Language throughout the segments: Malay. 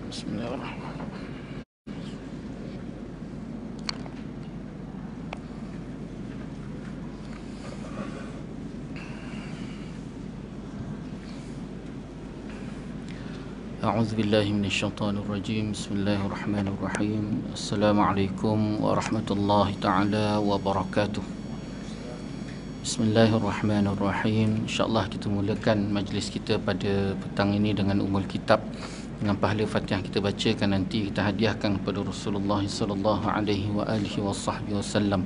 Bismillahirrahmanirrahim. A'udzu billahi minasyaitonir rajim. Bismillahirrahmanirrahim. Assalamualaikum warahmatullahi taala wabarakatuh. Bismillahirrahmanirrahim. InsyaAllah kita mulakan majlis kita pada petang ini dengan umul kitab, dengan pahala Fatihah kita bacakan nanti kita hadiahkan kepada Rasulullah sallallahu alaihi wa alihi wasallam,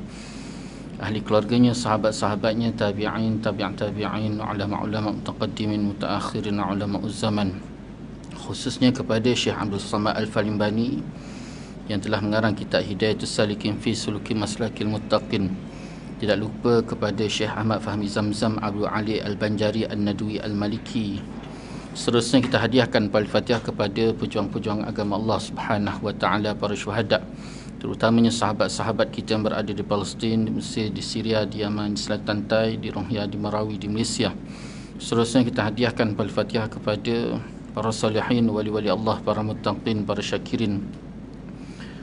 ahli keluarganya, sahabat-sahabatnya, tabi'in, tabi'in, ulama-ulama mutaqaddimin, mutaakhirin, ulama zaman, khususnya kepada Syekh Abdul Samad Al-Falimbani yang telah mengarang kitab Hidayatus Salikin fi Suluki Maslakil Muttaqin. Tidak lupa kepada Syekh Ahmad Fahmi Zamzam Abdul Ali Al-Banjari Al-Nadwi Al-Maliki. Seterusnya kita hadiahkan Al-Fatihah kepada pejuang-pejuang agama Allah Subhanahu wa taala, para syuhada, terutamanya sahabat-sahabat kita yang berada di Palestin, di Mesir, di Syria, di Yaman, di Selatan Tai, di Rohingya, di Marawi, di Malaysia. Seterusnya kita hadiahkan Al-Fatihah kepada para salihin, wali-wali Allah, para muttaqin, para syakirin.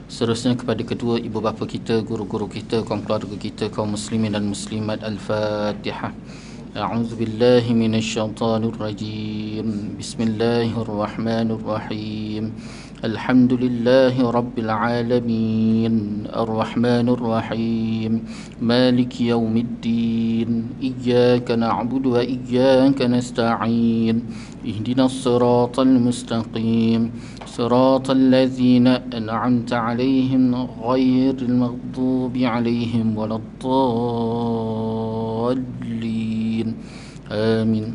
Seterusnya kepada kedua ibu bapa kita, guru-guru kita, kaum keluarga kita, kaum muslimin dan muslimat. Al-Fatihah. A'udzu billahi minasyaitonir rajim. Bismillahirrahmanirrahim. Alhamdulillahi rabbil alamin. Ar-Rahmanir Rahim. Maliki yaumiddin. Iyyaka na'budu wa iyyaka nasta'in. Ihdinas siratal mustaqim. Siratal ladzina an'amta 'alaihim ghairil maghdubi 'alaihim waladdallin. Amin.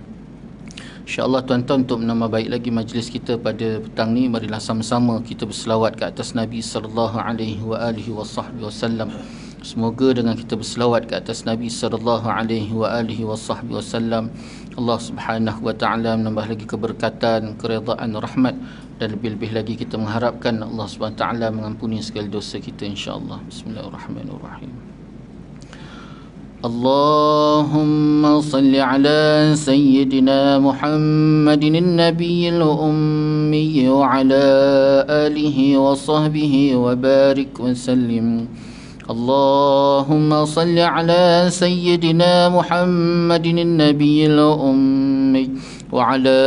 InsyaAllah tuan-tuan, untuk menambah baik lagi majlis kita pada petang ni, marilah sama-sama kita berselawat ke atas Nabi sallallahu alaihi wa alihi wasallam. Semoga dengan kita berselawat ke atas Nabi sallallahu alaihi wa alihi wasallam, Allah Subhanahu wa taala menambah lagi keberkatan, keredaan, rahmat, dan lebih-lebih lagi kita mengharapkan Allah Subhanahu wa taala mengampuni segala dosa kita, insya-Allah. Bismillahirrahmanirrahim. Allahumma salli ala sayyidina Muhammadin an-nabiyil ummi wa ala alihi wa sahbihi wa barik wa sallim. Allahumma salli ala sayyidina Muhammadin an-nabiyil ummi wa ala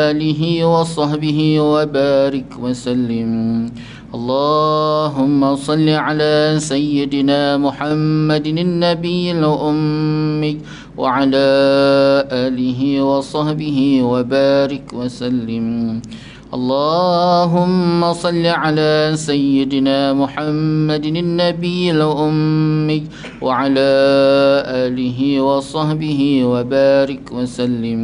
alihi wa sahbihi wa barik wa sallim. اللهم صل على سيدنا محمد النبي الأمي وعلى آله وصحبه وبارك وسلم. اللهم صل على سيدنا محمد النبي الأمي وعلى آله وصحبه وبارك وسلم.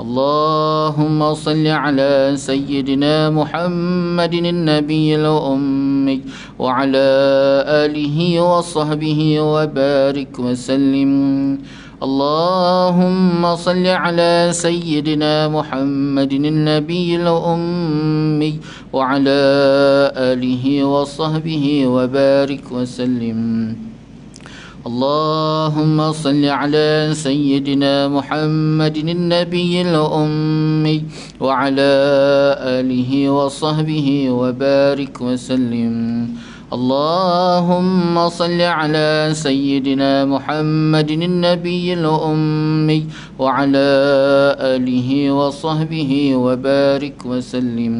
اللهم صل على سيدنا محمد النبي الأمي وعلى آله وصحبه وبارك وسلم. اللهم صل على سيدنا محمد النبي الأمي وعلى آله وصحبه وبارك وسلم. اللهم صل على سيدنا محمد النبي الأمي وعلى آله وصحبه وبارك وسلم. اللهم صل على سيدنا محمد النبي الأمي وعلى آله وصحبه وبارك وسلم.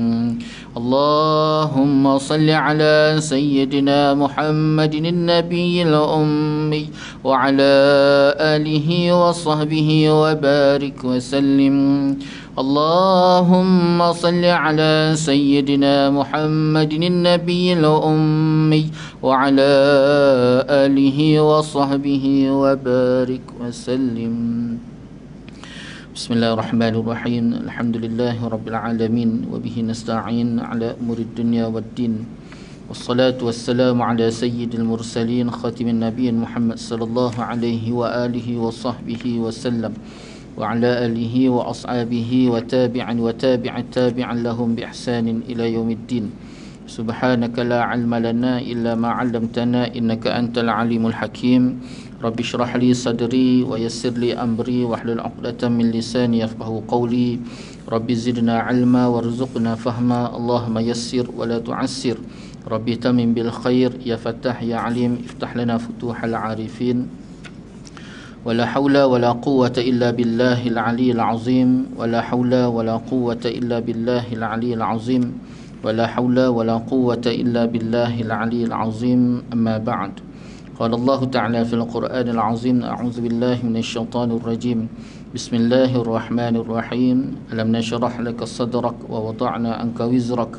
اللهم صل على سيدنا محمد النبي الأمي وعلى آله وصحبه وبارك وسلم. اللهم صل على سيدنا محمد النبي الأمي وعلى آله وصحبه وبارك وسلم. بسم الله الرحمن الرحيم. الحمد لله رب العالمين وبه نستعين على أمور الدنيا والدين, والصلاة والسلام على سيد المرسلين خاتم النبيين محمد صلى الله عليه وآله وصحبه وسلم, وعلى آله وأصحابه وتابعا تابعا لهم بإحسان إلى يوم الدين. سبحانك لا علم لنا إلا ما علمتنا إنك أنت العليم الحكيم. رب اشرح لي صدري ويسر لي أمري واحلل عقدة من لساني يفقهوا قولي. Rabbi zidna ilma warzuqna fahma. Allahumma yassir wa la tu'assir. Rabbi tamim bil khair. Ya Fattah ya Alim, iftah lana futuhal arifin. ولا حول ولا قوة إلا بالله العلي العظيم ولا حول ولا قوة إلا بالله العلي العظيم ولا حول ولا قوة إلا بالله العلي العظيم أما بعد قال الله تعالى في القرآن العظيم أعوذ بالله من الشيطان الرجيم بسم الله الرحمن الرحيم ألم نشرح لك صدرك ووضعنا عنك وزرك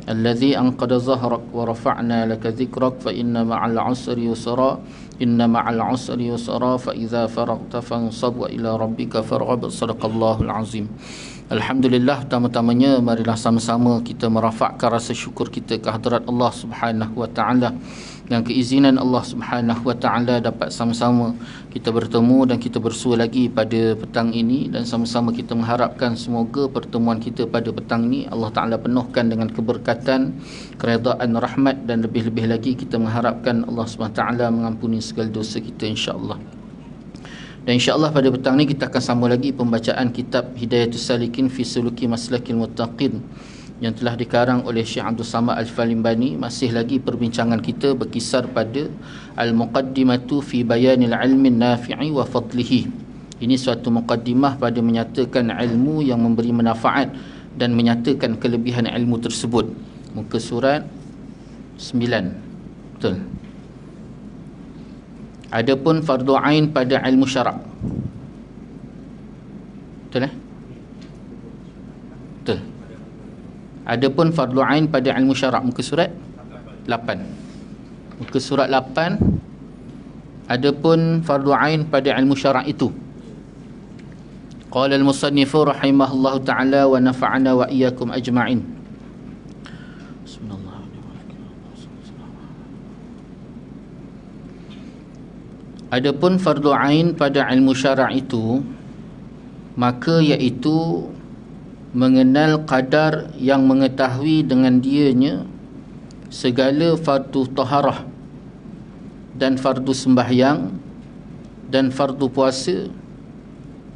الذي أنقض ظهرك ورفعنا لك ذكرك فإن مع العسر يسرا إن مع العسر يسرا فإذا فرغت فانصب وإلى ربك فارغب. صدق الله العظيم. Alhamdulillah, pertama-tamanya marilah sama-sama kita merafakkan rasa syukur kita ke hadirat Allah Subhanahu wa taala, yang keizinan Allah Subhanahu wa taala dapat sama-sama kita bertemu dan kita bersua lagi pada petang ini, dan sama-sama kita mengharapkan semoga pertemuan kita pada petang ini Allah Taala penuhkan dengan keberkatan, keredaan, rahmat, dan lebih-lebih lagi kita mengharapkan Allah Subhanahu wa taala mengampuni segala dosa kita insya-Allah. Dan insya-Allah pada petang ni kita akan sambung lagi pembacaan kitab Hidayatus Salikin fi Suluki Maslakil Muttaqin yang telah dikarang oleh Syekh Abdul Samad Al-Falimbani. Masih lagi perbincangan kita berkisar pada Al-Muqaddimatu fi Bayanil Ilmi Nafi'i wa Fadlihi. Ini suatu muqaddimah pada menyatakan ilmu yang memberi manfaat dan menyatakan kelebihan ilmu tersebut. Muka surat 9. Betul. Adapun fardu ain pada ilmu syarak. Betul Betul. Adapun fardu ain pada ilmu syarak, muka surat 8. Muka surat 8. Adapun fardu ain pada ilmu syarak itu. Qala al-musannifu rahimahullahu ta'ala wa nafa'ana wa iyyakum ajma'in. Adapun fardu ain pada ilmu syarak itu, maka iaitu mengenal qadar yang mengetahui dengan dianya segala fardu taharah dan fardu sembahyang dan fardu puasa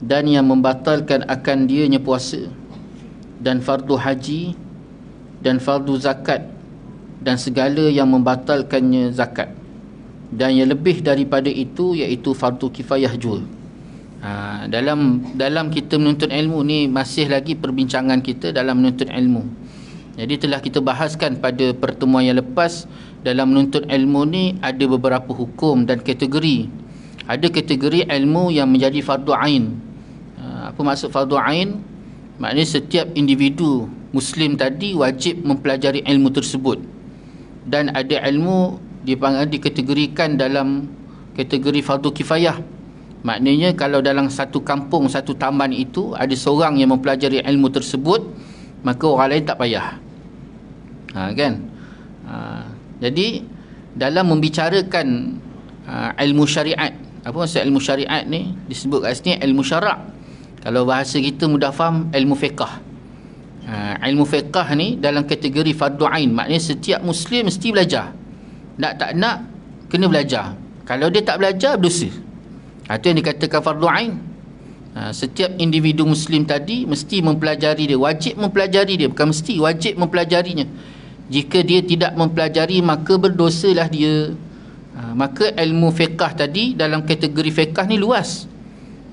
dan yang membatalkan akan dianya puasa dan fardu haji dan fardu zakat dan segala yang membatalkannya zakat, dan yang lebih daripada itu iaitu fardu kifayah juga. Dalam kita menuntut ilmu ni masih lagi perbincangan kita dalam menuntut ilmu. Jadi telah kita bahaskan pada pertemuan yang lepas, dalam menuntut ilmu ni ada beberapa hukum dan kategori. Ada kategori ilmu yang menjadi fardu ain. Apa maksud fardu ain? Maknanya setiap individu Muslim tadi wajib mempelajari ilmu tersebut. Dan ada ilmu dikategorikan dalam kategori fardu kifayah. Maknanya kalau dalam satu kampung, satu taman itu ada seorang yang mempelajari ilmu tersebut, maka orang lain tak payah. Jadi dalam membicarakan ilmu syariat, apa maksud ilmu syariat ni? Disebut kat sini ilmu syarak. Kalau bahasa kita mudah faham, ilmu fiqh. Ilmu fiqh ni dalam kategori fardu ain, maknanya setiap Muslim mesti belajar. Nak tak nak kena belajar. Kalau dia tak belajar, berdosa. Itu yang dikatakan fardu ain. Setiap individu Muslim tadi mesti mempelajari dia, wajib mempelajari dia, bukan mesti, wajib mempelajarinya. Jika dia tidak mempelajari, maka berdosalah dia. Maka ilmu fiqh tadi dalam kategori fiqh ni luas.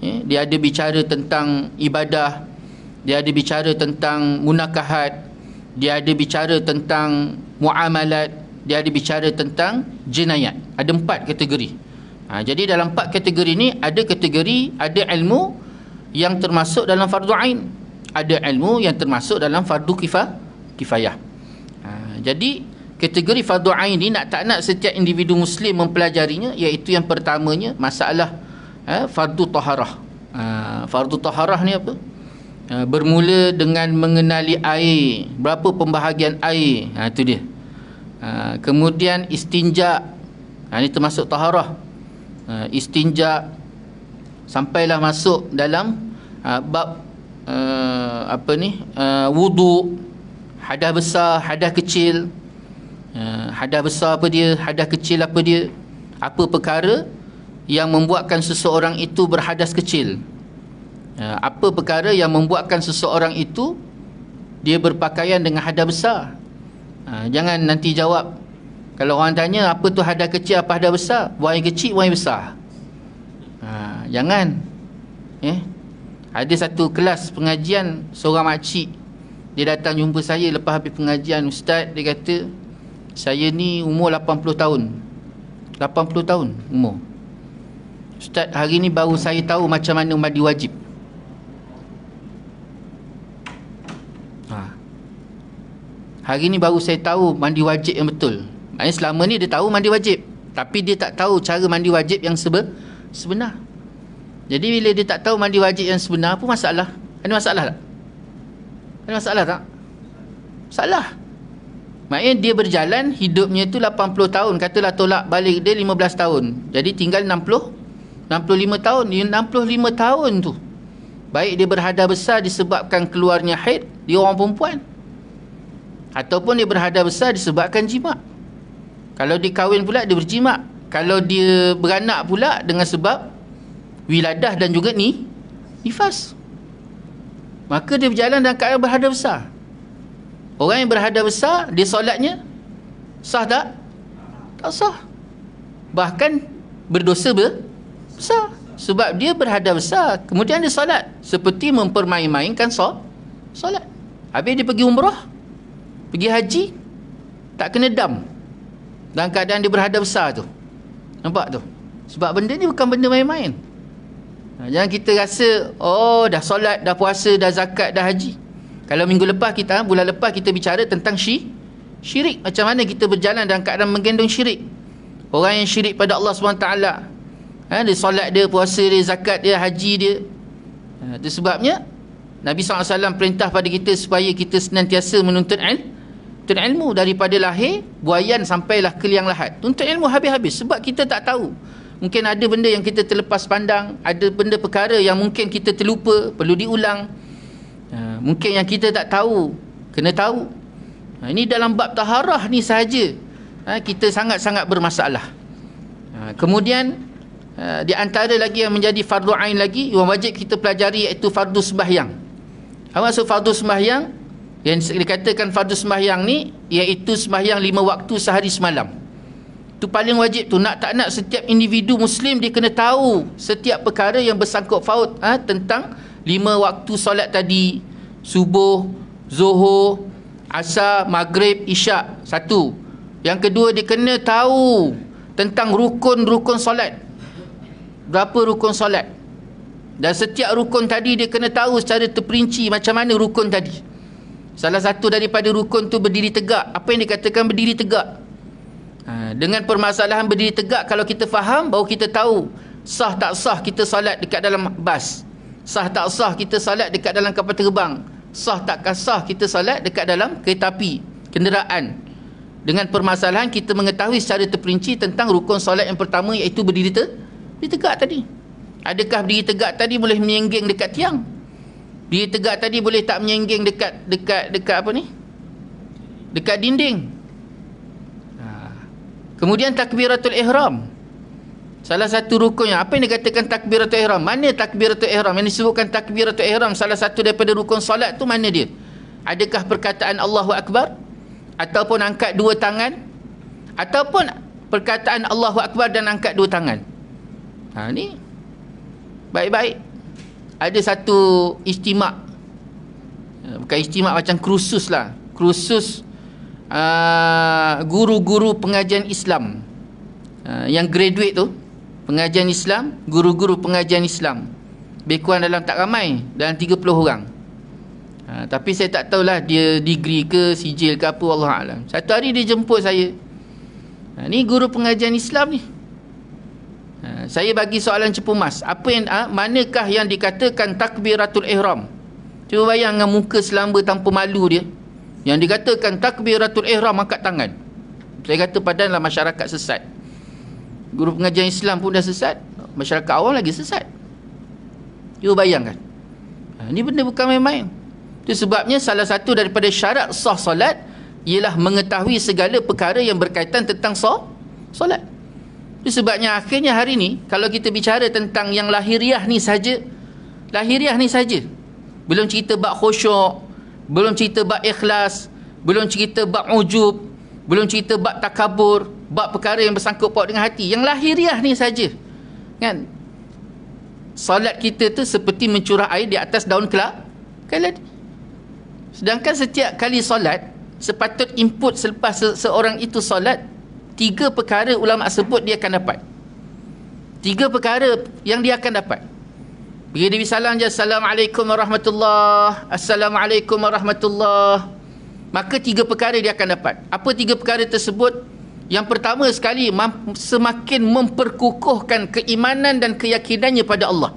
Dia ada bicara tentang ibadah, dia ada bicara tentang munakahat, dia ada bicara tentang muamalat, dia ada bicara tentang jenayat. Ada 4 kategori. Jadi dalam 4 kategori ni ada kategori, ada ilmu yang termasuk dalam fardu ain, ada ilmu yang termasuk dalam fardu kifayah. Jadi kategori fardu ain ni nak tak nak setiap individu Muslim mempelajarinya, iaitu yang pertamanya masalah fardu taharah. Fardu taharah ni apa? Bermula dengan mengenali air, berapa pembahagian air, itu dia. Kemudian istinja, ini termasuk taharah. Istinja sampailah masuk dalam bab wudu, hadas besar, hadas kecil. Hadas besar apa dia, hadas kecil apa dia, apa perkara yang membuatkan seseorang itu berhadas kecil. Apa perkara yang membuatkan seseorang itu dia berpakaian dengan hadas besar. Jangan nanti jawab, kalau orang tanya apa tu hadas kecil apa hadas besar, buang yang kecil buang yang besar. Jangan. Ada satu kelas pengajian, seorang makcik dia datang jumpa saya lepas habis pengajian. Ustaz, dia kata, saya ni umur 80 tahun. 80 tahun umur. Ustaz, hari ni baru saya tahu macam mana mandi wajib. Hari ni baru saya tahu mandi wajib yang betul. Maksudnya selama ni dia tahu mandi wajib, tapi dia tak tahu cara mandi wajib yang sebenar. Jadi bila dia tak tahu mandi wajib yang sebenar, apa masalah? Ada masalah tak? Ada masalah tak? Masalah. Maknanya dia berjalan, hidupnya tu 80 tahun. Katalah tolak balik dia 15 tahun. Jadi tinggal 65 tahun. 65 tahun tu, baik dia berhadas besar disebabkan keluarnya haid, dia orang perempuan, ataupun dia berhadas besar disebabkan jima'. Kalau dia kahwin pula, dia berjima'. Kalau dia beranak pula dengan sebab wiladah dan juga nifas, maka dia berjalan dalam keadaan berhadas besar. Orang yang berhadas besar, dia solatnya sah tak? Tak sah. Bahkan berdosa besar, sebab dia berhadas besar kemudian dia solat, seperti mempermain-mainkan solat. Habis dia pergi umrah, pergi haji, tak kena dam dalam keadaan dia berhadas besar tu. Nampak tu? Sebab benda ni bukan benda main-main. Jangan kita rasa, oh dah solat, dah puasa, dah zakat, dah haji. Kalau minggu lepas kita, bulan lepas kita bicara tentang syirik. Macam mana kita berjalan dalam keadaan menggendong syirik. Orang yang syirik pada Allah SWT, dia solat dia, puasa dia, zakat dia, haji dia. Itu sebabnya Nabi SAW perintah pada kita supaya kita senantiasa menuntut ilmu daripada lahir buayan sampailah ke liang lahat. Tuntut ilmu habis-habis, sebab kita tak tahu. Mungkin ada benda yang kita terlepas pandang, ada benda perkara yang mungkin kita terlupa, perlu diulang. Mungkin yang kita tak tahu, kena tahu. Ini dalam bab taharah ni sahaja, kita sangat-sangat bermasalah. Kemudian di antara lagi yang menjadi fardu ain lagi, yang wajib kita pelajari, iaitu fardu sembahyang. Apa maksud fardu sembahyang? Yang dikatakan fardu sembahyang ni, iaitu sembahyang 5 waktu sehari semalam. Itu paling wajib tu. Nak tak nak, setiap individu Muslim dia kena tahu setiap perkara yang bersangkut paut tentang 5 waktu solat tadi. Subuh, Zuhur, Asar, Maghrib, Isyak. Satu. Yang kedua, dia kena tahu tentang rukun-rukun solat. Berapa rukun solat? Dan setiap rukun tadi dia kena tahu secara terperinci macam mana rukun tadi. Salah satu daripada rukun tu berdiri tegak. Apa yang dikatakan berdiri tegak? Dengan permasalahan berdiri tegak, kalau kita faham, baru kita tahu sah tak sah kita salat dekat dalam bas, sah tak sah kita salat dekat dalam kapal terbang, sah tak sah kita salat dekat dalam kereta api, kenderaan. Dengan permasalahan kita mengetahui secara terperinci tentang rukun solat yang pertama, iaitu berdiri tegak tadi. Adakah berdiri tegak tadi boleh menyengging dekat tiang? Berdiri tegak tadi boleh tak menyengging dekat apa ni? Dekat dinding. Kemudian takbiratul ihram. Salah satu rukunnya. Apa yang dikatakan takbiratul ihram? Mana takbiratul ihram? Yang disebutkan takbiratul ihram, salah satu daripada rukun solat tu, mana dia? Adakah perkataan Allahu Akbar? Ataupun angkat dua tangan? Ataupun perkataan Allahu Akbar dan angkat dua tangan? Ni baik-baik. Ada satu istimak. Bukan istimak, macam kursus lah. Kursus guru-guru pengajian Islam yang graduate tu, pengajian Islam, guru-guru pengajian Islam, lebih kurang dalam, tak ramai, dalam 30 orang. Tapi saya tak tahulah dia degree ke sijil ke apa, Allah alam. Satu hari dia jemput saya, ni guru pengajian Islam ni. Saya bagi soalan cepu mas, apa yang manakah yang dikatakan takbiratul ihram? Cuba bayangkan muka selamba tanpa malu dia, yang dikatakan takbiratul ihram angkat tangan. Saya kata padahal masyarakat sesat. Guru pengajian Islam pun dah sesat, masyarakat awam lagi sesat. Cuba bayangkan. Ini benda bukan main-main. Itu sebabnya salah satu daripada syarat sah solat ialah mengetahui segala perkara yang berkaitan tentang solat. Itu sebabnya akhirnya hari ni, kalau kita bicara tentang yang lahiriah ni saja, Lahiriah ni saja. Belum cerita bab khusyuk, belum cerita bab ikhlas, belum cerita bab ujub, belum cerita bab takabur, bab perkara yang bersangkut paut dengan hati. Yang lahiriah ni saja. Kan? Solat kita tu seperti mencurah air di atas daun keladi. Sedangkan setiap kali solat, sepatut input selepas seorang itu solat, 3 perkara ulama sebut dia akan dapat. 3 perkara yang dia akan dapat. Bila dia salam je, Assalamualaikum warahmatullahi, Assalamualaikum warahmatullahi, maka 3 perkara dia akan dapat. Apa 3 perkara tersebut? Yang pertama sekali, semakin memperkukuhkan keimanan dan keyakinannya pada Allah.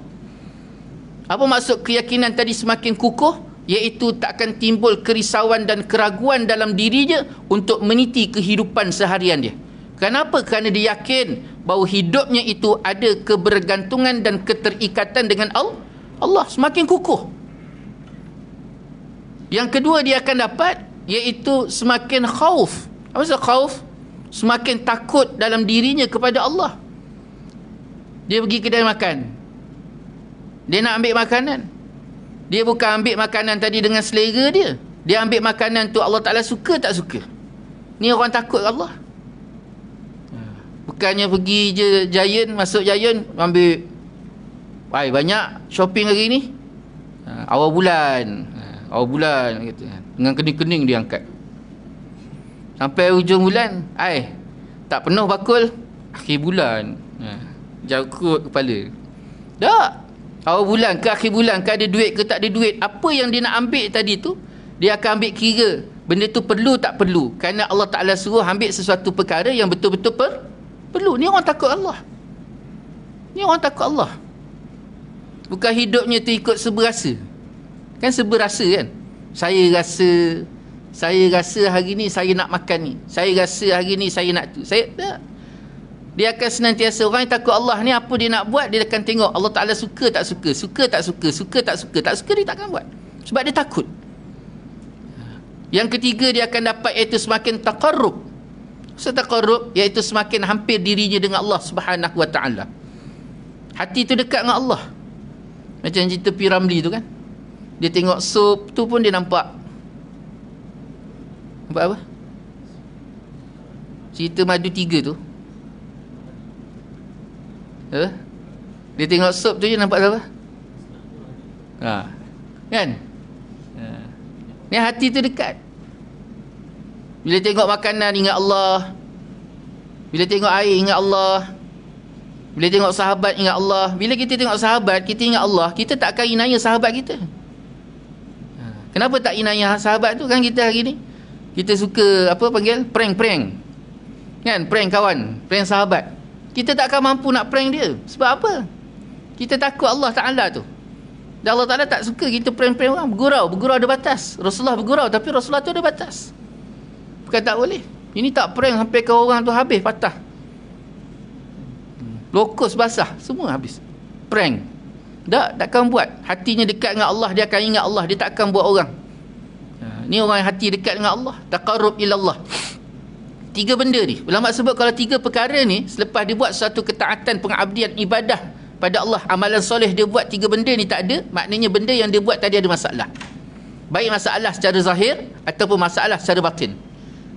Apa maksud keyakinan tadi semakin kukuh? Iaitu tak akan timbul kerisauan dan keraguan dalam dirinya untuk meniti kehidupan seharian dia. Kenapa? Kerana dia yakin bahawa hidupnya itu ada kebergantungan dan keterikatan dengan Allah. Semakin kukuh. Yang kedua dia akan dapat, iaitu semakin khauf. Apa maksud khauf? Semakin takut dalam dirinya kepada Allah. Dia pergi kedai makan, dia nak ambil makanan, dia bukan ambil makanan tadi dengan selera dia. Dia ambil makanan tu Allah Ta'ala suka tak suka. Ni orang takut Allah. Bukannya pergi je Giant, masuk Giant, ambil banyak shopping hari ni, awal bulan kata, dengan kening-kening dia angkat. Sampai ujung bulan, tak penuh bakul, akhir bulan, jangkut kepala. Tak, awal bulan ke akhir bulan ke, ada duit ke tak ada duit, apa yang dia nak ambil tadi tu, dia akan ambil kira benda tu perlu tak perlu. Kerana Allah Ta'ala suruh ambil sesuatu perkara yang betul-betul perlu. Ni orang takut Allah. Ni orang takut Allah. Bukan hidupnya tu ikut seberasa. Kan seberasa kan, saya rasa hari ni saya nak makan ni, saya rasa hari ni saya nak tu, tak. Dia akan senantiasa, orang yang takut Allah ni, apa dia nak buat, dia akan tengok Allah Ta'ala suka tak suka, suka tak suka, suka tak suka, tak suka dia takkan buat, sebab dia takut. Yang ketiga dia akan dapat, iaitu semakin taqarrub. Taqarrub iaitu semakin hampir dirinya dengan Allah Subhanahu Wa Ta'ala. Hati tu dekat dengan Allah. Macam cerita P. Ramlee tu kan, dia tengok sup tu pun dia nampak apa? Cerita Madu 3 tu. Dia tengok sup tu je nampak apa? Kan? Ni hati tu dekat. Bila tengok makanan ingat Allah, bila tengok air ingat Allah, bila tengok sahabat ingat Allah. Bila kita tengok sahabat, kita ingat Allah, kita tak akan inaya sahabat kita. Kenapa tak inaya sahabat tu? Kan kita hari ni kita suka apa panggil, prank kan, prank kawan, prank sahabat. Kita tak akan mampu nak prank dia. Sebab apa? Kita takut Allah Ta'ala tu. Dan Allah Ta'ala tak suka kita prank orang. Bergurau ada batas. Rasulullah bergurau, tapi Rasulullah tu ada batas. Bukan tak boleh. Ini tak prank sampai ke orang tu habis patah, lokus basah, semua habis. Prank takkan buat. Hatinya dekat dengan Allah, dia akan ingat Allah, dia tak akan buat orang. Ni orang yang hati dekat dengan Allah, taqarrub ila Allah. 3 benda ni ulama sebut, kalau 3 perkara ni selepas dia buat satu ketaatan, pengabdian, ibadah pada Allah, amalan soleh dia buat, 3 benda ni tak ada, maknanya benda yang dia buat tadi ada masalah. Baik masalah secara zahir ataupun masalah secara batin.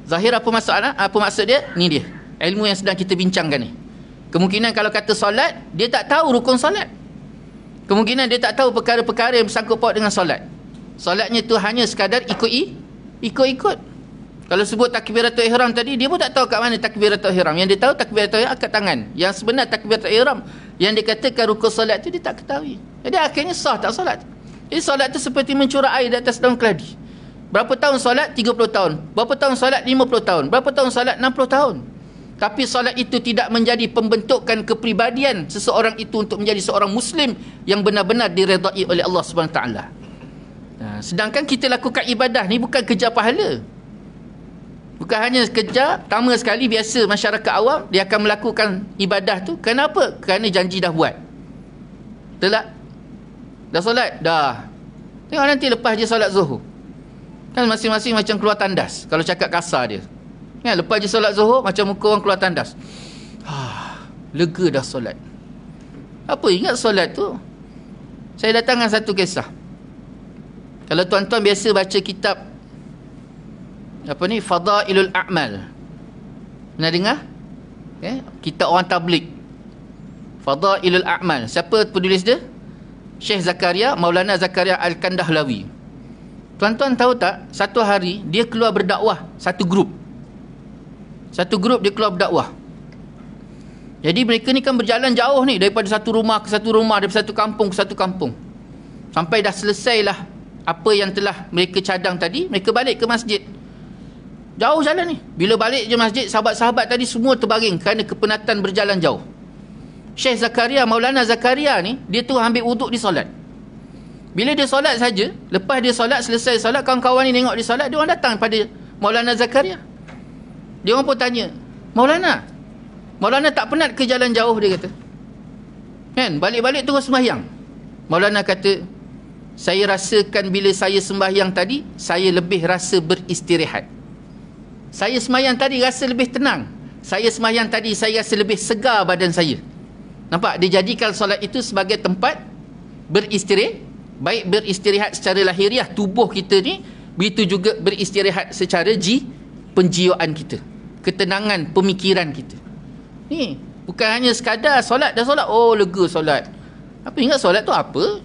Zahir apa masalah? Apa maksud dia? Ni dia ilmu yang sedang kita bincangkan ni. Kemungkinan kalau kata solat, dia tak tahu rukun solat. Kemungkinan dia tak tahu perkara-perkara yang bersangkut paut dengan solat. Solatnya tu hanya sekadar ikut. Kalau sebut takbiratul ihram tadi, dia pun tak tahu kat mana takbiratul ihram. Yang dia tahu takbiratul ihram angkat tangan. Yang sebenar takbiratul ihram yang dikatakan rukun solat tu dia tak ketahui. Jadi akhirnya sah tak solat. Jadi solat tu seperti mencurah air di atas daun keladi. Berapa tahun solat? 30 tahun. Berapa tahun solat? 50 tahun. Berapa tahun solat? 60 tahun. Tapi solat itu tidak menjadi pembentukan kepribadian seseorang itu untuk menjadi seorang Muslim yang benar-benar diredai oleh Allah SWT. Sedangkan kita lakukan ibadah ni bukan kejar pahala. Bukan hanya kejar, pertama sekali biasa masyarakat awam, dia akan melakukan ibadah tu. Kenapa? Kerana janji dah buat. Betul tak? Dah solat? Dah. Tengok nanti lepas je solat zuhur. Kan masing-masing macam keluar tandas, kalau cakap kasar dia. Kan, lepas je solat zuhur, macam muka orang keluar tandas. Lega dah solat. Apa ingat solat tu? Saya datang dengan satu kisah. Kalau tuan-tuan biasa baca kitab apa ni, Fadailul A'mal, pernah dengar? Kitab orang tabligh, Fadailul A'mal. Siapa penulis dia? Syekh Zakaria, Maulana Zakaria Al-Kandahlawi. Tuan-tuan tahu tak, satu hari dia keluar berdakwah, satu grup dia keluar berdakwah. Jadi mereka ni kan berjalan jauh ni, daripada satu rumah ke satu rumah, daripada satu kampung ke satu kampung, sampai dah selesailah apa yang telah mereka cadang tadi. Mereka balik ke masjid. Jauh jalan ni. Bila balik je masjid, sahabat-sahabat tadi semua terbaring kerana kepenatan berjalan jauh. Syekh Zakaria, Maulana Zakaria ni, dia tu ambil wuduk di solat. Bila dia solat saja, lepas dia solat, selesai solat, kawan-kawan ni tengok dia solat, dia orang datang pada Maulana Zakaria. Dia orang pun tanya, Maulana tak penat ke jalan jauh, dia kata. Kan, balik-balik terus sembahyang. Maulana kata, saya rasakan bila saya sembahyang tadi, saya lebih rasa beristirahat. Saya sembahyang tadi rasa lebih tenang. Saya sembahyang tadi, saya rasa lebih segar badan saya. Nampak? Dia jadikan solat itu sebagai tempat beristirahat. Baik beristirahat secara lahiriah tubuh kita ni, begitu juga beristirahat secara penjiwaan kita, ketenangan pemikiran kita. Ni bukan hanya sekadar solat, dah solat, oh lega solat. Apa ingat solat tu apa?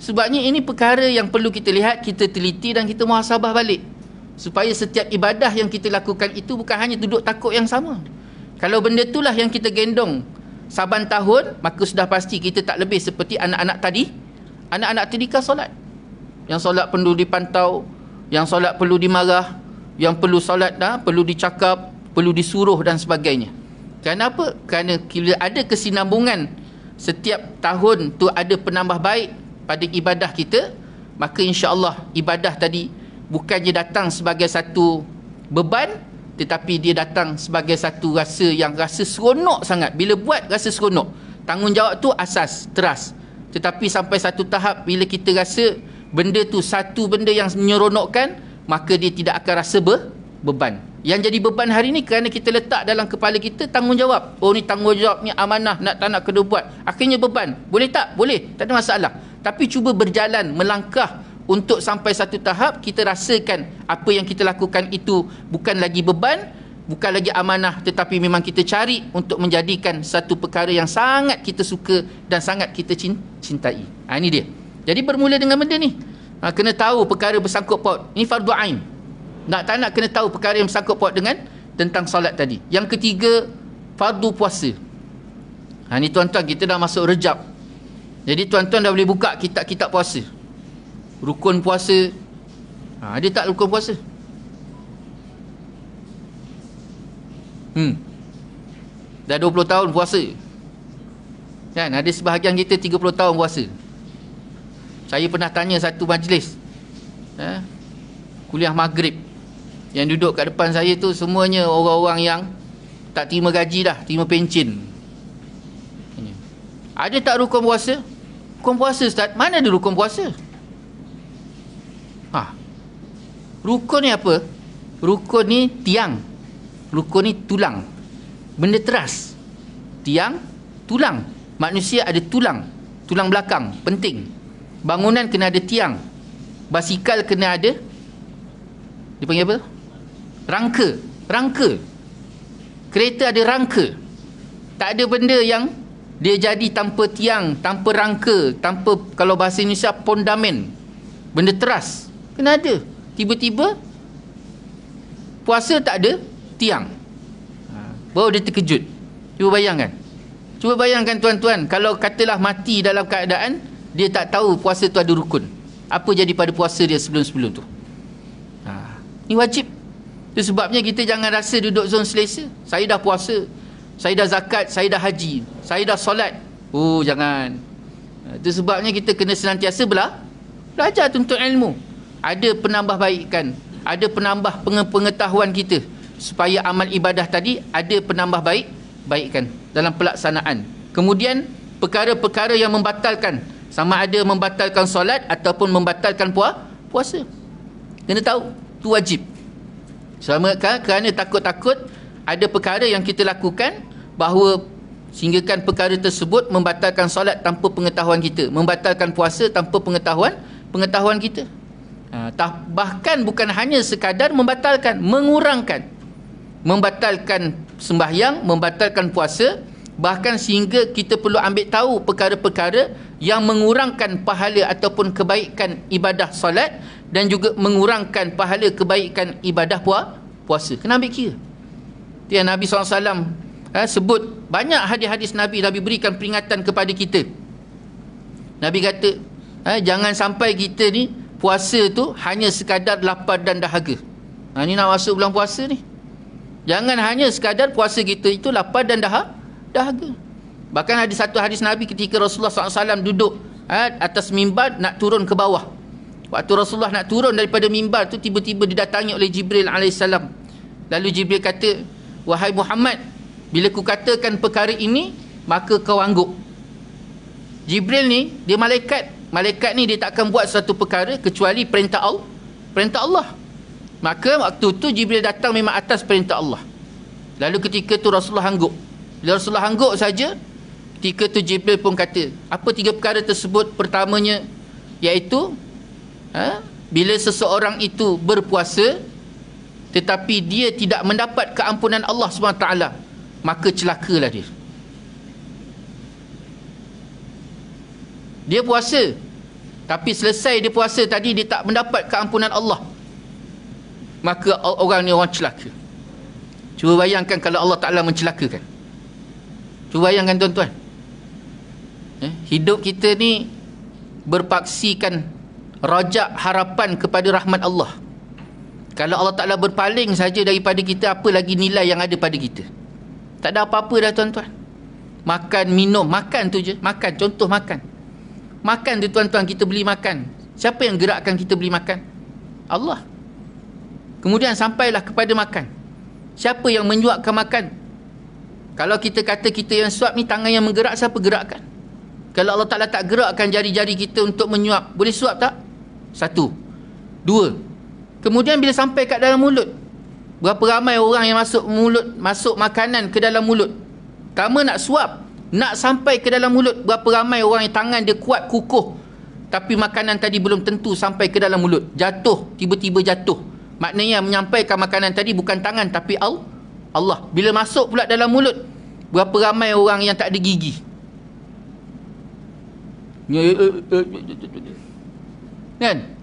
Sebabnya ini perkara yang perlu kita lihat, kita teliti dan kita muhasabah balik, supaya setiap ibadah yang kita lakukan itu bukan hanya duduk takut yang sama. Kalau benda itulah yang kita gendong saban tahun, maka sudah pasti kita tak lebih seperti anak-anak tadi. Anak-anak tadika solat. Yang solat perlu dipantau, yang solat perlu dimarah, yang perlu solat perlu dicakap, perlu disuruh dan sebagainya. Kenapa? Kerana bila ada kesinambungan, setiap tahun tu ada penambah baik pada ibadah kita, maka insya-Allah ibadah tadi bukannya datang sebagai satu beban, tetapi dia datang sebagai satu rasa yang rasa seronok sangat. Bila buat rasa seronok. Tanggungjawab tu asas, trust. Tetapi sampai satu tahap bila kita rasa benda tu satu benda yang menyeronokkan, maka dia tidak akan rasa beban. Yang jadi beban hari ni kerana kita letak dalam kepala kita tanggungjawab. Oh ni tanggungjawab ni amanah, tak nak kena buat. Akhirnya beban. Boleh tak? Boleh. Tak ada masalah. Tapi cuba berjalan, melangkah untuk sampai satu tahap kita rasakan apa yang kita lakukan itu bukan lagi beban, bukan lagi amanah, tetapi memang kita cari untuk menjadikan satu perkara yang sangat kita suka dan sangat kita cintai. Ini dia. Jadi bermula dengan benda ni. Kena tahu perkara bersangkut paut. Ini fardu ain. Tak nak kena tahu perkara yang bersangkut paut dengan tentang solat tadi. Yang ketiga, fardu puasa. Ni tuan-tuan, kita dah masuk Rejab. Jadi tuan-tuan dah boleh buka kitab-kitab puasa. Rukun puasa. Ada tak rukun puasa? Dah 20 tahun puasa. Kan? Ada sebahagian kita 30 tahun puasa. Saya pernah tanya satu majlis, kuliah maghrib, yang duduk kat depan saya tu semuanya orang-orang yang tak terima gaji dah, terima pencen. Ada tak rukun puasa? Rukun puasa, Ustaz? Mana ada rukun puasa? Rukun ni apa? Rukun ni tiang. Rukun ni tulang. Benda teras. Tiang, tulang. Manusia ada tulang. Tulang belakang, penting. Bangunan kena ada tiang. Basikal kena ada, dia panggil apa? Rangka. Kereta ada rangka. Tak ada benda yang dia jadi tanpa tiang, tanpa rangka, tanpa, kalau bahasa Indonesia, pondamen. Benda teras. Kena ada. Tiba-tiba puasa tak ada tiang. Baru dia terkejut. Cuba bayangkan tuan-tuan, kalau katalah mati dalam keadaan dia tak tahu puasa tu ada rukun. Apa jadi pada puasa dia sebelum-sebelum tu? Ini wajib. Itu sebabnya kita jangan rasa duduk zon selesa. Saya dah puasa, saya dah zakat, saya dah haji, saya dah solat. Oh, jangan. Itu sebabnya kita kena senantiasa belajar tuntut ilmu. Ada penambahbaikan, ada penambah pengetahuan kita, supaya amal ibadah tadi ada penambah baikan dalam pelaksanaan. Kemudian perkara-perkara yang membatalkan, sama ada membatalkan solat ataupun membatalkan puasa, kena tahu, itu wajib. Sama kerana takut-takut ada perkara yang kita lakukan bahawa Sehinggakan perkara tersebut membatalkan solat tanpa pengetahuan kita, membatalkan puasa tanpa pengetahuan kita. Bahkan bukan hanya sekadar membatalkan, mengurangkan. Membatalkan sembahyang, membatalkan puasa, bahkan sehingga kita perlu ambil tahu perkara-perkara yang mengurangkan pahala ataupun kebaikan ibadah solat dan juga mengurangkan pahala kebaikan ibadah puasa. Kena ambil kira. Itu yang Nabi SAW sebut. Banyak hadis-hadis Nabi berikan peringatan kepada kita. Nabi kata, jangan sampai kita ni puasa tu hanya sekadar lapar dan dahaga. Ni nak masuk bulan puasa ni. Jangan hanya sekadar puasa kita itu lapar dan dahaga. Bahkan ada satu hadis Nabi ketika Rasulullah SAW duduk atas mimbar nak turun ke bawah. Waktu Rasulullah nak turun daripada mimbar tu, tiba-tiba didatangi oleh Jibril AS. Lalu Jibril kata, wahai Muhammad, bila ku katakan perkara ini, maka kau angguk. Jibril ni, dia malaikat. Malaikat ni dia tak akan buat satu perkara kecuali perintah Allah. Maka waktu tu Jibril datang memang atas perintah Allah. Lalu ketika tu Rasulullah angguk. Bila Rasulullah angguk saja, ketika tu Jibril pun kata, apa 3 perkara tersebut? Pertamanya, iaitu bila seseorang itu berpuasa tetapi dia tidak mendapat keampunan Allah SWT, maka celakalah dia. Dia puasa, tapi selesai dia puasa tadi dia tak mendapat keampunan Allah, maka orang ni orang celaka. Cuba bayangkan kalau Allah Ta'ala mencelakakan. Cuba bayangkan tuan-tuan, hidup kita ni berpaksikan rajak harapan kepada rahmat Allah. Kalau Allah Ta'ala berpaling saja daripada kita, apa lagi nilai yang ada pada kita? Tak ada apa-apa dah tuan-tuan. Makan, minum, makan tu je. Makan, contoh makan. Makan tu tuan-tuan, kita beli makan. Siapa yang gerakkan kita beli makan? Allah. Kemudian sampailah kepada makan. Siapa yang menyuapkan makan? Kalau kita kata kita yang suap ni, tangan yang menggerak, siapa gerakkan? Kalau Allah Ta'ala tak gerakkan jari-jari kita untuk menyuap, boleh suap tak? 1. 2. Kemudian bila sampai kat dalam mulut, berapa ramai orang yang masuk makanan ke dalam mulut. Pertama nak suap, nak sampai ke dalam mulut. Berapa ramai orang yang tangan dia kuat, kukuh, tapi makanan tadi belum tentu sampai ke dalam mulut. Jatuh, tiba-tiba jatuh. Maknanya menyampaikan makanan tadi bukan tangan, tapi Allah. Bila masuk pula dalam mulut, berapa ramai orang yang tak ada gigi. Kan?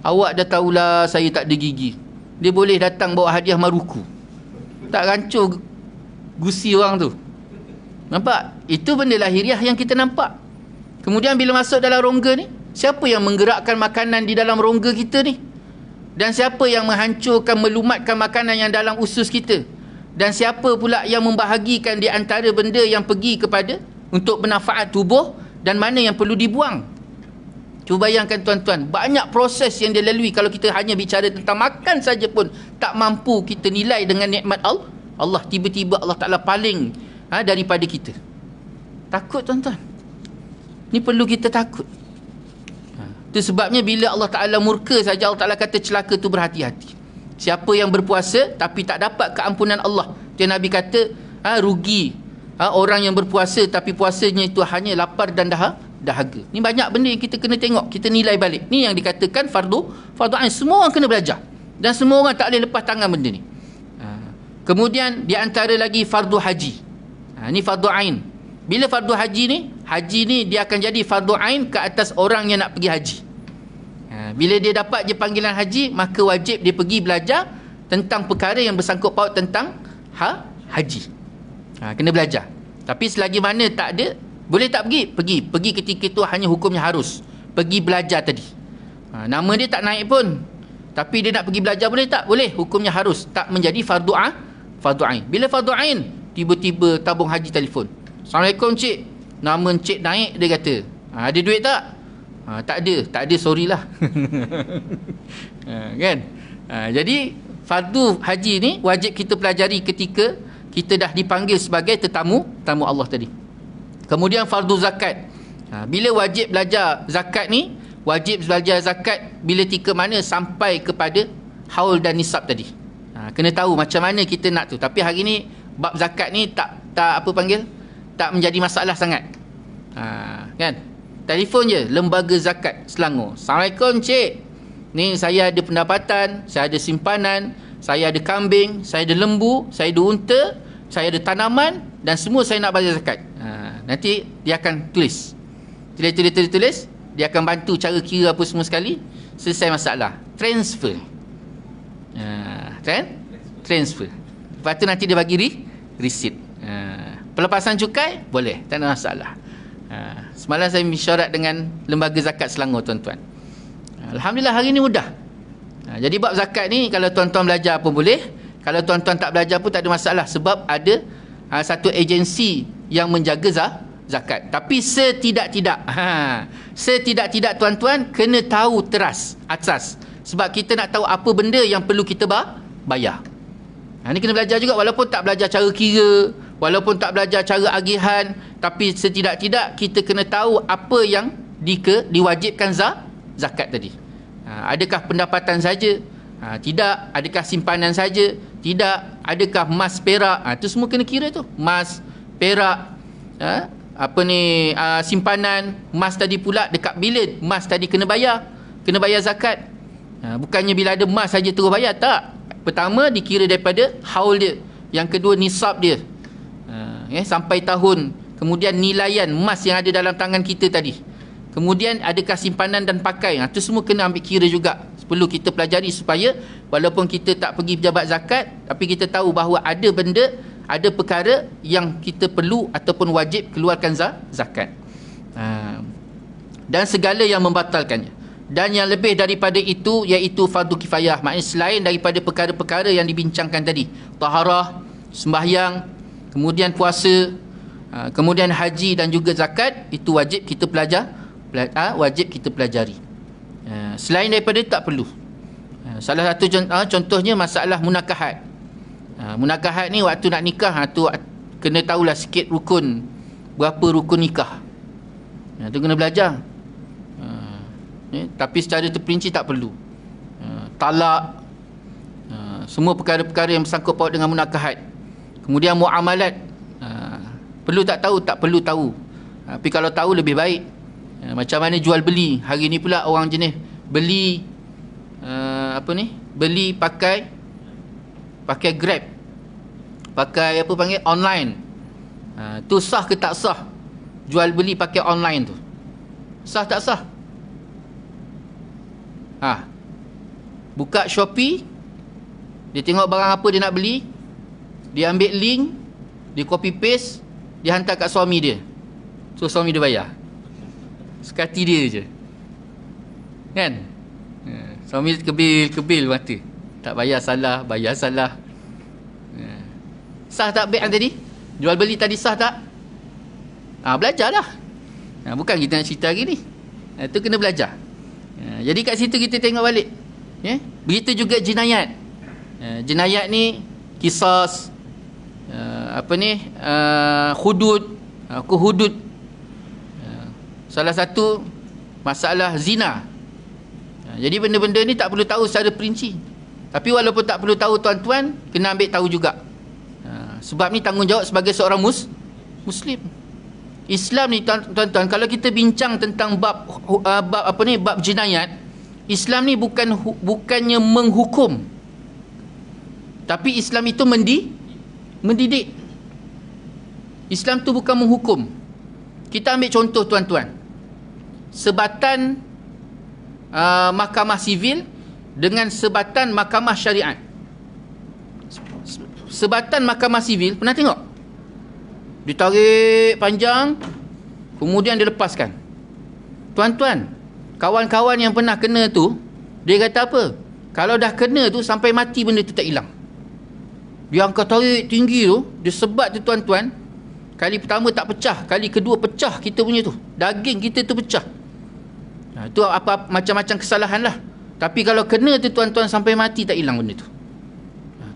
Awak dah tahulah saya tak ada gigi. Dia boleh datang bawa hadiah maruku. Tak rancur gusi orang tu. Nampak? Itu benda lahiriah yang kita nampak. Kemudian bila masuk dalam rongga ni, siapa yang menggerakkan makanan di dalam rongga kita ni? Dan siapa yang menghancurkan, melumatkan makanan yang dalam usus kita? Dan siapa pula yang membahagikan di antara benda yang pergi kepada untuk bermanfaat tubuh dan mana yang perlu dibuang? Cuba bayangkan tuan-tuan, banyak proses yang dia lalui. Kalau kita hanya bicara tentang makan saja pun tak mampu kita nilai dengan nikmat Allah. Tiba-tiba Allah Ta'ala paling daripada kita. Takut tuan-tuan. Ni perlu kita takut. Itu sebabnya bila Allah Ta'ala murka saja, Allah Ta'ala kata celaka tu berhati-hati. Siapa yang berpuasa tapi tak dapat keampunan Allah, dia Nabi kata rugi. Orang yang berpuasa tapi puasanya itu hanya lapar dan dahaga. Ni banyak benda yang kita kena tengok, kita nilai balik. Ni yang dikatakan fardu ain. Semua orang kena belajar dan semua orang tak boleh lepas tangan benda ni. Kemudian di antara lagi fardu haji. Ni fardu ain. Bila fardu haji ni dia akan jadi fardu ain ke atas orang yang nak pergi haji. Bila dia dapat je panggilan haji, maka wajib dia pergi belajar tentang perkara yang bersangkut paut tentang haji. Kena belajar. Tapi selagi mana tak ada, boleh tak pergi? Pergi ketika itu hanya hukumnya harus. Pergi belajar tadi. Nama dia tak naik pun, tapi dia nak pergi belajar, boleh tak? Boleh. Hukumnya harus. Tak menjadi fardu ain. Bila fardu ain, tiba-tiba tabung haji telefon. Assalamualaikum cik. Nama cik naik, dia kata. Ada duit tak? Tak ada. Tak ada, sorry lah. Kan? Jadi fardu haji ni wajib kita pelajari ketika kita dah dipanggil sebagai tetamu Allah tadi. Kemudian fardu zakat. Bila wajib belajar zakat ni, wajib belajar zakat bila tika mana sampai kepada haul dan nisab tadi. Kena tahu macam mana kita nak tu. Tapi hari ni bab zakat ni tak tak menjadi masalah sangat. Kan? Telefon je Lembaga Zakat Selangor. Assalamualaikum cik, ni saya ada pendapatan, saya ada simpanan, saya ada kambing, saya ada lembu, saya ada unta, saya ada tanaman, dan semua saya nak bayar zakat. Nanti dia akan tulis, dia akan bantu cara kira apa semua sekali. Selesai masalah, transfer. Transfer. Lepas tu nanti dia bagi receipt. Pelepasan cukai boleh, tak ada masalah. Semalam saya mesyuarat dengan Lembaga Zakat Selangor, tuan-tuan. Alhamdulillah hari ni mudah. Jadi bab zakat ni kalau tuan-tuan belajar pun boleh, kalau tuan-tuan tak belajar pun tak ada masalah, sebab ada satu agensi yang menjaga zakat. Tapi setidak-tidak tuan-tuan kena tahu asas. Sebab kita nak tahu apa benda yang perlu kita bayar. Ini kena belajar juga, walaupun tak belajar cara kira, walaupun tak belajar cara agihan, tapi setidak-tidak kita kena tahu apa yang diwajibkan zakat tadi. Adakah pendapatan saja? Tidak. Adakah simpanan saja? Tidak. Adakah emas, perak? Itu semua kena kira tu. Emas, perak, simpanan. Emas tadi pula dekat bila emas tadi kena bayar zakat. Bukannya bila ada emas saja terus bayar, tak. Pertama dikira daripada haul dia, yang kedua nisab dia, sampai tahun, kemudian nilaian emas yang ada dalam tangan kita tadi, kemudian adakah simpanan dan pakai. Itu semua kena ambil kira juga, perlu kita pelajari, supaya walaupun kita tak pergi pejabat zakat, tapi kita tahu bahawa ada perkara yang kita perlu ataupun wajib keluarkan zakat, dan segala yang membatalkannya. Dan yang lebih daripada itu iaitu fardu kifayah. Maknanya selain daripada perkara-perkara yang dibincangkan tadi, taharah, sembahyang, kemudian puasa, kemudian haji dan juga zakat, itu wajib kita pelajari. Selain daripada itu tak perlu. Salah satu contohnya masalah munakahat. Munakahat ni waktu nak nikah, tu kena tahulah sikit rukun, berapa rukun nikah. Tu kena belajar. Tapi secara terperinci tak perlu. Talak, semua perkara-perkara yang bersangkut paut dengan munakahat. Kemudian muamalat, perlu tak tahu? Tak perlu tahu. Tapi kalau tahu lebih baik. Macam mana jual beli. Hari ni pula orang jenis beli beli pakai Grab, pakai online. Tu sah ke tak sah? Jual beli pakai online tu sah tak sah? Buka Shopee, dia tengok barang apa dia nak beli, dia ambil link, dia copy paste, dia hantar kat suami dia, so suami dia bayar sekati dia je, kan? Suami kebil mata, tak bayar salah. Sah tak bet tadi? Jual beli tadi sah tak? Belajarlah. Bukan kita nak cerita hari ni, itu kena belajar. Jadi kat situ kita tengok balik. Begitu juga jinayat. Jinayat ni kisas, hudud, hudud. Salah satu masalah zina. Jadi benda-benda ni tak perlu tahu secara perinci. Tapi walaupun tak perlu tahu tuan-tuan, kena ambil tahu juga. Sebab ni tanggungjawab sebagai seorang Muslim. Islam ni tuan-tuan, kalau kita bincang tentang bab jinayat, Islam ni bukannya menghukum, tapi Islam itu mendidik. Islam tu bukan menghukum. Kita ambil contoh tuan-tuan, sebatan mahkamah sivil dengan sebatan mahkamah syariat. Sebatan mahkamah sivil, pernah tengok? Ditarik panjang, kemudian dilepaskan. Tuan-tuan, kawan-kawan yang pernah kena tu, dia kata apa? Kalau dah kena tu, sampai mati benda tu tak hilang. Dia angkat tarik tinggi tu, dia sebat tu tuan-tuan, kali pertama tak pecah, kali kedua pecah kita punya tu, daging kita tu pecah. Itu macam-macam kesalahan lah. Tapi kalau kena tu tuan-tuan, sampai mati tak hilang benda tu.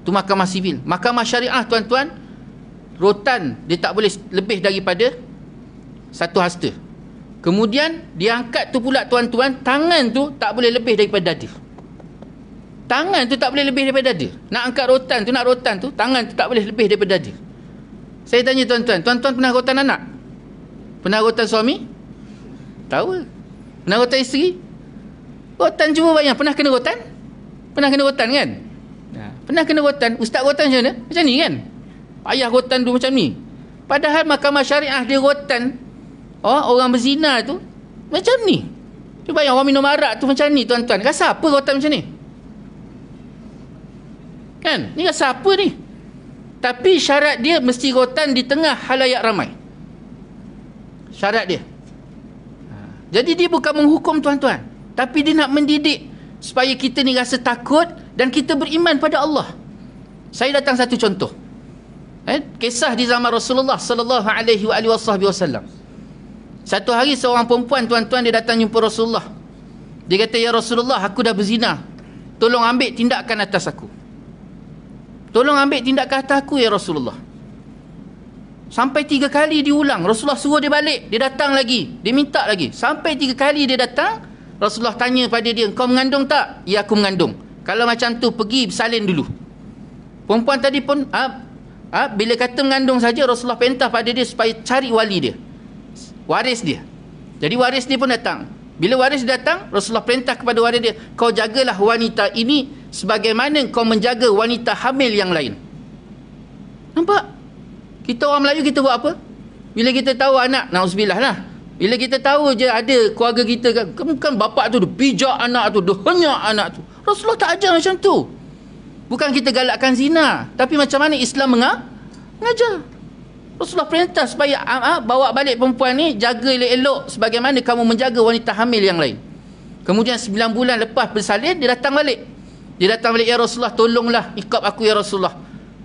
Tu mahkamah sivil. Mahkamah syariah tuan-tuan, rotan dia tak boleh lebih daripada satu hasta. Kemudian dia angkat tu pula tuan-tuan, tangan tu tak boleh lebih daripada dada. Tangan tu tak boleh lebih daripada dada. Nak angkat rotan tu, tangan tu tak boleh lebih daripada dada. Saya tanya tuan-tuan, tuan-tuan pernah rotan anak? Pernah rotan suami? Tahu. Pernah rotan isteri? Rotan, cuba bayang, pernah kena rotan? Pernah kena rotan kan? Pernah kena rotan? Ustaz rotan macam mana? Macam ni kan? Payah rotan tu macam ni. Padahal mahkamah syariah dia rotan orang berzina tu macam ni. Cuba bayang orang minum arak tu macam ni tuan-tuan. Rasa apa rotan macam ni? Kan? Ni rasa apa ni? Tapi syarat dia mesti rotan di tengah halayak ramai. Syarat dia. Jadi dia bukan menghukum tuan-tuan, tapi dia nak mendidik supaya kita ni rasa takut dan kita beriman pada Allah. Saya datang satu contoh. Kisah di zaman Rasulullah sallallahu alaihi wasallam. Satu hari seorang perempuan tuan-tuan dia datang jumpa Rasulullah. Dia kata, "Ya Rasulullah, aku dah berzina. Tolong ambil tindakan atas aku. Tolong ambil tindakan atas aku ya Rasulullah." Sampai 3 kali diulang. Rasulullah suruh dia balik. Dia datang lagi. Dia minta lagi. Sampai 3 kali dia datang. Rasulullah tanya pada dia, "Kau mengandung tak?" "Ya, aku mengandung." "Kalau macam tu, pergi bersalin dulu." Perempuan tadi pun bila kata mengandung saja, Rasulullah perintah pada dia supaya cari wali dia, waris dia. Jadi waris dia pun datang. Bila waris datang, Rasulullah perintah kepada waris dia, "Kau jagalah wanita ini sebagaimana kau menjaga wanita hamil yang lain." Nampak? Kita orang Melayu kita buat apa? Bila kita tahu anak, na'udzubillah lah, bila kita tahu je ada keluarga kita kan bapak tu dia pijak anak tu, dia henyak anak tu. Rasulullah tak ajar macam tu. Bukan kita galakkan zina, tapi macam mana Islam mengajar. Rasulullah perintah supaya bawa balik perempuan ni, jaga elok-elok sebagaimana kamu menjaga wanita hamil yang lain. Kemudian 9 bulan lepas bersalin, dia datang balik. Dia datang balik, "Ya Rasulullah, tolonglah ikap aku ya Rasulullah.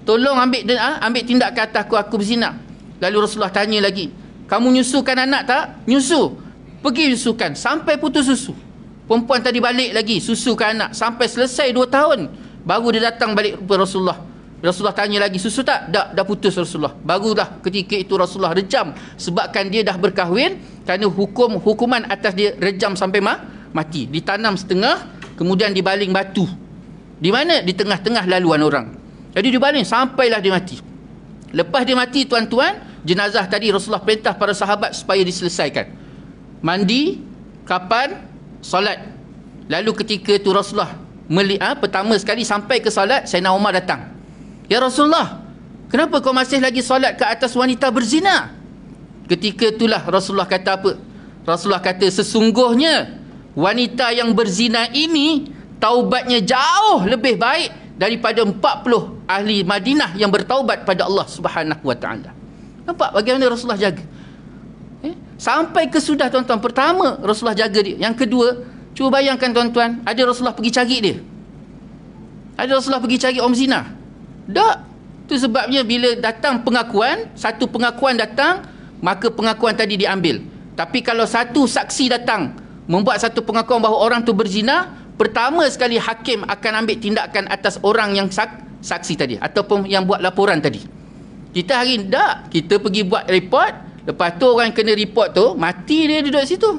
Tolong ambil tindakan atas aku berzina." Lalu Rasulullah tanya lagi, "Kamu nyusukan anak tak?" "Nyusu." "Pergi nyusukan." Sampai putus susu. Perempuan tadi balik lagi, susukan anak. Sampai selesai 2 tahun. Baru dia datang balik kepada Rasulullah. Rasulullah tanya lagi, "Susu tak?" Dah putus Rasulullah. Barulah ketika itu Rasulullah rejam. Sebabkan dia dah berkahwin, kerana hukuman atas dia rejam sampai mati. Ditanam setengah, kemudian dibaling batu. Di mana? Di tengah-tengah laluan orang. Jadi dia baling sampailah dia mati. Lepas dia mati tuan-tuan, jenazah tadi Rasulullah perintah para sahabat supaya diselesaikan. Mandi, kapan, solat. Lalu ketika itu Rasulullah pertama sekali sampai ke solat, Sayyidina Umar datang. "Ya Rasulullah, kenapa kau masih lagi solat ke atas wanita berzina?" Ketika itulah Rasulullah kata apa? Rasulullah kata, "Sesungguhnya wanita yang berzina ini taubatnya jauh lebih baik daripada 40 ahli Madinah yang bertaubat pada Allah Subhanahu wa taala." Nampak bagaimana Rasulullah jaga? Sampai ke sudah tuan-tuan. Pertama Rasulullah jaga dia. Yang kedua, cuba bayangkan tuan-tuan, ada Rasulullah pergi cari dia. Ada Rasulullah pergi cari orang zina? Tak. Itu sebabnya bila datang pengakuan, satu pengakuan datang, maka pengakuan tadi diambil. Tapi kalau satu saksi datang membuat satu pengakuan bahawa orang tu berzina, pertama sekali hakim akan ambil tindakan atas orang yang saksi tadi ataupun yang buat laporan tadi. Kita hari ni tak, kita pergi buat report, lepas tu orang yang kena report tu mati, dia duduk situ.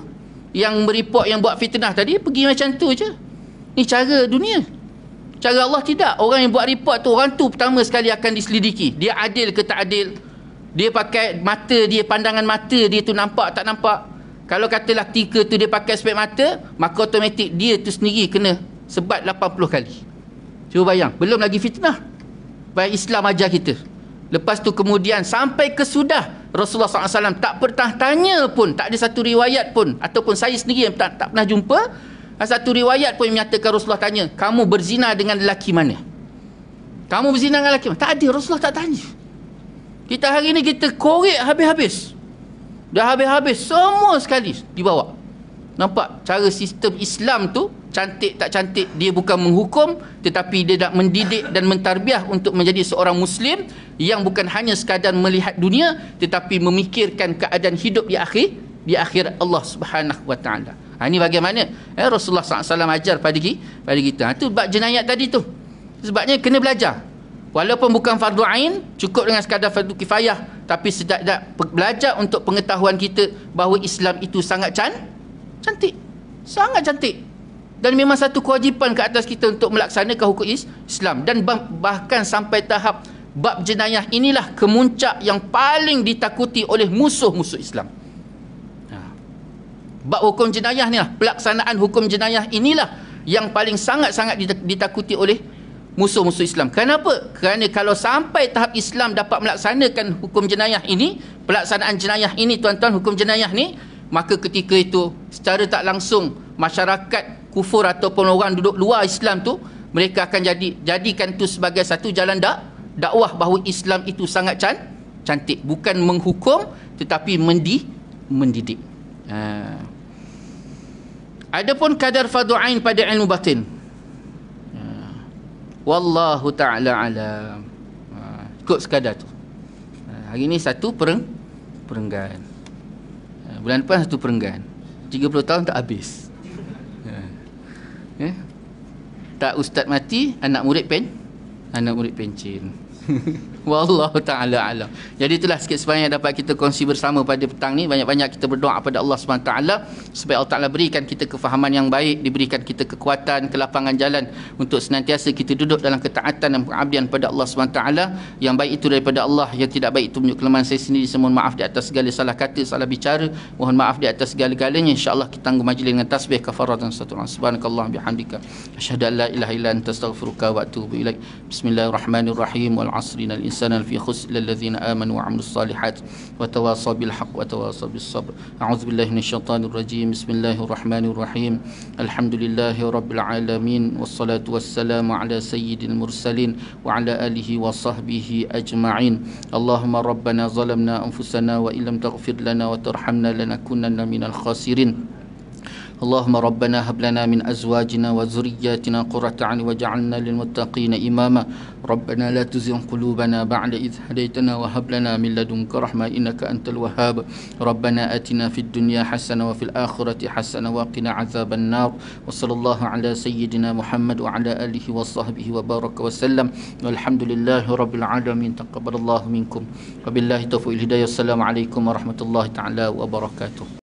Yang mereport, yang buat fitnah tadi pergi macam tu je. Ni cara dunia. Cara Allah tidak. Orang yang buat report tu, orang tu pertama sekali akan diselidiki. Dia adil ke tak adil? Dia pakai mata dia, pandangan mata dia tu nampak tak nampak? Kalau katalah ketika tu dia pakai spek mata, maka automatik dia tu sendiri kena sebat 80 kali. Cuba bayang, belum lagi fitnah. Baik Islam ajar kita. Lepas tu kemudian sampai ke sudah Rasulullah SAW tak pernah tanya pun, tak ada satu riwayat pun, ataupun saya sendiri yang tak pernah jumpa satu riwayat pun yang menyatakan Rasulullah tanya, "Kamu berzina dengan lelaki mana? Kamu berzina dengan lelaki mana?" Tak ada, Rasulullah tak tanya. Kita hari ni kita korek habis-habis. Dah habis-habis semua sekali dibawa. Nampak cara sistem Islam tu cantik tak cantik? Dia bukan menghukum, tetapi dia nak mendidik dan mentarbiah untuk menjadi seorang Muslim yang bukan hanya sekadar melihat dunia, tetapi memikirkan keadaan hidup di akhirat Allah Subhanahu wa taala. Ini bagaimana Rasulullah SAW ajar pada kita. Itu bab jenayat tadi tu. Sebabnya kena belajar. Walaupun bukan fardu ain, cukup dengan sekadar fardu kifayah, tapi sedap belajar untuk pengetahuan kita bahawa Islam itu sangat cantik. Sangat cantik. Dan memang satu kewajipan ke atas kita untuk melaksanakan hukum Islam. Dan bahkan sampai tahap bab jenayah inilah kemuncak yang paling ditakuti oleh musuh-musuh Islam. Bab hukum jenayah ni lah, pelaksanaan hukum jenayah inilah yang paling sangat-sangat ditakuti oleh musuh-musuh Islam. Kenapa? Kerana kalau sampai tahap Islam dapat melaksanakan hukum jenayah ini, pelaksanaan jenayah ini, tuan-tuan, hukum jenayah ni, maka ketika itu secara tak langsung masyarakat kufur ataupun orang duduk luar Islam tu, mereka akan jadikan tu sebagai satu jalan dakwah bahawa Islam itu sangat cantik, bukan menghukum tetapi mendidik. Adapun kadar fardu ain pada ilmu batin, wallahu ta'ala alam. Ikut sekadar tu. Hari ni satu perenggan. Bulan depan satu perenggan. 30 tahun tak habis. Tak ustaz mati, anak murid pencin. Wallahu ta'ala alam. Jadi itulah sikit sebanyak yang dapat kita kongsi bersama pada petang ni. Banyak-banyak kita berdoa pada Allah SWT supaya Allah Ta'ala berikan kita kefahaman yang baik, diberikan kita kekuatan, kelapangan jalan untuk senantiasa kita duduk dalam ketaatan dan pengabdian pada Allah SWT. Yang baik itu daripada Allah, yang tidak baik itu menunjuk kelemahan saya sendiri. Saya mohon maaf di atas segala salah kata, salah bicara. Mohon maaf di atas segala-galanya. InsyaAllah kita tangguh majlis dengan tasbih kafaratan saturan. Subhanakallah bihamdika asyhadu an la ilaha illa anta astaghfiruka wa atubu ilaik. Bismillahirrahmanirrahim. Wal asri innal insana lafi khusr illa allazina amanu wa 'amilus salihat wa tawasaw bil haqq wa tawasaw bis sabr. A'udzu billahi minasyaitonir rajim. Bismillahirrahmanirrahim. Alhamdulillahi rabbil alamin wassalatu wassalamu ala sayyidil mursalin wa ala alihi wa sahbihi ajma'in. Allahumma rabbana zalamna anfusana wa illam taghfir lana wa tarhamna lanakunanna minal khasirin. اللهم ربنا هب لنا من أزواجنا وذرياتنا قرة أعين واجعلنا للمتقين إماما ربنا لا تزغ قلوبنا بعد إذ هديتنا وهب لنا من لدنك رحمة إنك أنت الوهاب ربنا آتنا في الدنيا حسنة وفي الآخرة حسنة وقنا عذاب النار وصلى الله على سيدنا محمد وعلى آله وصحبه وبارك وسلم والحمد لله رب العالمين. تقبل الله منكم وبالله التوفيق الهداية. السلام عليكم ورحمة الله تعالى وبركاته.